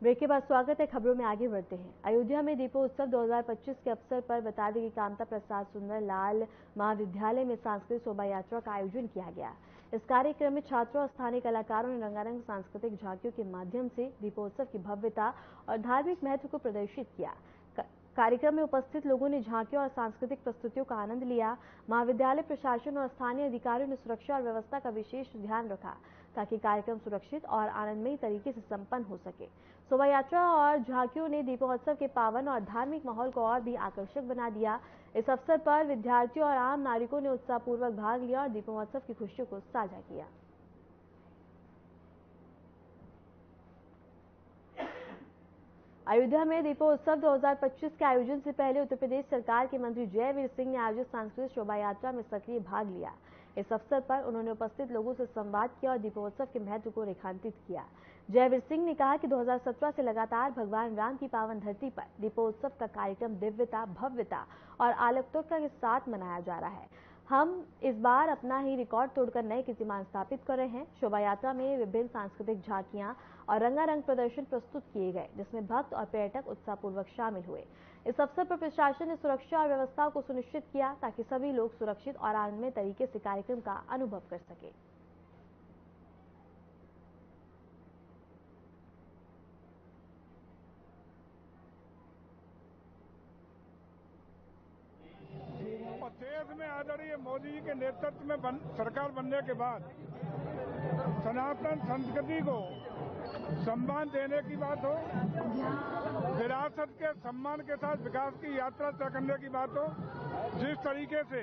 Break के बाद स्वागत है। खबरों में आगे बढ़ते हैं। अयोध्या में दीपोत्सव 2025 के अवसर पर बता दें कि कामता प्रसाद सुंदर लाल महाविद्यालय में सांस्कृतिक शोभा यात्रा का आयोजन किया गया। इस कार्यक्रम में छात्रों और स्थानीय कलाकारों ने रंगारंग सांस्कृतिक झांकियों के माध्यम से दीपोत्सव की भव्यता और धार्मिक महत्व को प्रदर्शित किया। कार्यक्रम में उपस्थित लोगों ने झांकियों और सांस्कृतिक प्रस्तुतियों का आनंद लिया। महाविद्यालय प्रशासन और स्थानीय अधिकारियों ने सुरक्षा और व्यवस्था का विशेष ध्यान रखा ताकि कार्यक्रम सुरक्षित और आनंदमयी तरीके से संपन्न हो सके। शोभा यात्रा और झांकियों ने दीपोत्सव के पावन और धार्मिक माहौल को और भी आकर्षक बना दिया। इस अवसर पर विद्यार्थियों और आम नागरिकों ने उत्साहपूर्वक भाग लिया और दीपोत्सव की खुशियों को साझा किया। अयोध्या में दीपोत्सव 2025 के आयोजन से पहले उत्तर प्रदेश सरकार के मंत्री जयवीर सिंह ने आयोजित सांस्कृतिक शोभा यात्रा में सक्रिय भाग लिया। इस अवसर पर उन्होंने उपस्थित लोगों से संवाद किया और दीपोत्सव के महत्व को रेखांकित किया। जयवीर सिंह ने कहा कि 2017 से लगातार भगवान राम की पावन धरती पर दीपोत्सव का कार्यक्रम दिव्यता, भव्यता और आलोकता के साथ मनाया जा रहा है। हम इस बार अपना ही रिकॉर्ड तोड़कर नए कीर्तिमान स्थापित कर रहे हैं। शोभा यात्रा में विभिन्न सांस्कृतिक झांकियां और रंगारंग प्रदर्शन प्रस्तुत किए गए, जिसमें भक्त और पर्यटक उत्साहपूर्वक शामिल हुए। इस अवसर पर प्रशासन ने सुरक्षा और व्यवस्था को सुनिश्चित किया ताकि सभी लोग सुरक्षित और आनंदमय तरीके से कार्यक्रम का अनुभव कर सके। देश में आदरणीय मोदी जी के नेतृत्व में सरकार बनने के बाद सनातन संस्कृति को सम्मान देने की बात हो, विरासत के सम्मान के साथ विकास की यात्रा तय करने की बात हो, जिस तरीके से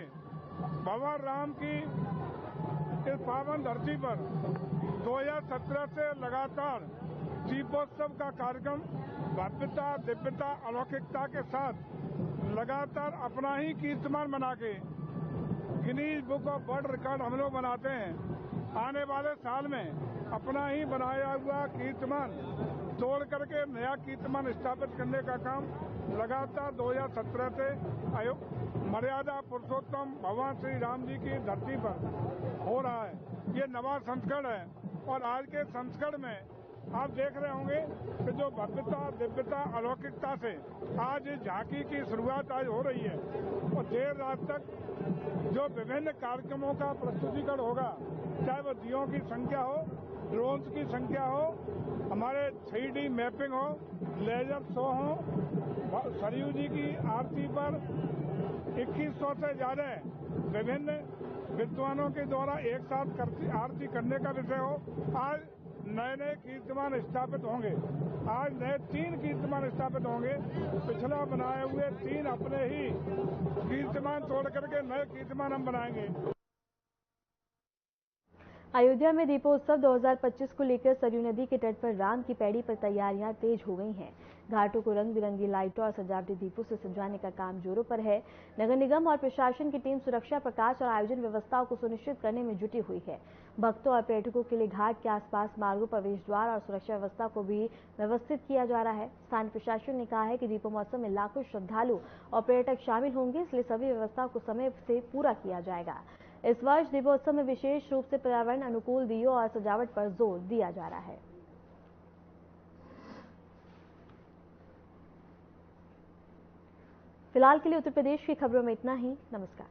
भगवान राम की इस पावन धरती पर 2017 से लगातार दीपोत्सव का कार्यक्रम भव्यता, दिव्यता, अलौकिकता के साथ लगातार अपना ही कीर्तिमान बना के Guinness book of world record हम लोग बनाते हैं। आने वाले साल में अपना ही बनाया हुआ कीर्तिमान तोड़ करके नया कीर्तिमान स्थापित करने का काम लगातार 2017 से मर्यादा पुरुषोत्तम भगवान श्री राम जी की धरती पर हो रहा है। ये नवा संस्करण है और आज के संस्करण में आप देख रहे होंगे कि जो भव्यता, दिव्यता, अलौकिकता से आज इस झांकी की शुरुआत आज हो रही है और देर रात तक जो विभिन्न कार्यक्रमों का प्रस्तुतिकरण होगा, चाहे वो दियों की संख्या हो, ड्रोन्स की संख्या हो, हमारे 3D मैपिंग हो, लेजर शो हो, सरयू जी की आरती पर 2100 से ज्यादा विभिन्न विद्वानों के द्वारा एक साथ आरती करने का विषय हो। आज नए नए कीर्तिमान स्थापित होंगे। आज नए 3 कीर्तिमान स्थापित होंगे। पिछला बनाए हुए 3 अपने ही कीर्तिमान तोड़ करके नए कीर्तिमान हम बनाएंगे। अयोध्या में दीपोत्सव 2025 को लेकर सरयू नदी के तट पर राम की पैड़ी पर तैयारियां तेज हो गई हैं। घाटों को रंग बिरंगी लाइटों और सजावटी दीपों से सजाने का काम जोरों पर है। नगर निगम और प्रशासन की टीम सुरक्षा, प्रकाश और आयोजन व्यवस्थाओं को सुनिश्चित करने में जुटी हुई है। भक्तों और पर्यटकों के लिए घाट के आसपास मार्गों, प्रवेश द्वार और सुरक्षा व्यवस्था को भी व्यवस्थित किया जा रहा है। स्थानीय प्रशासन ने कहा है कि दीपोत्सव में लाखों श्रद्धालु और पर्यटक शामिल होंगे, इसलिए सभी व्यवस्थाओं को समय से पूरा किया जाएगा। इस वर्ष दीपोत्सव में विशेष रूप से पर्यावरण अनुकूल दियों और सजावट पर जोर दिया जा रहा है। फिलहाल के लिए उत्तर प्रदेश की खबरों में इतना ही। नमस्कार।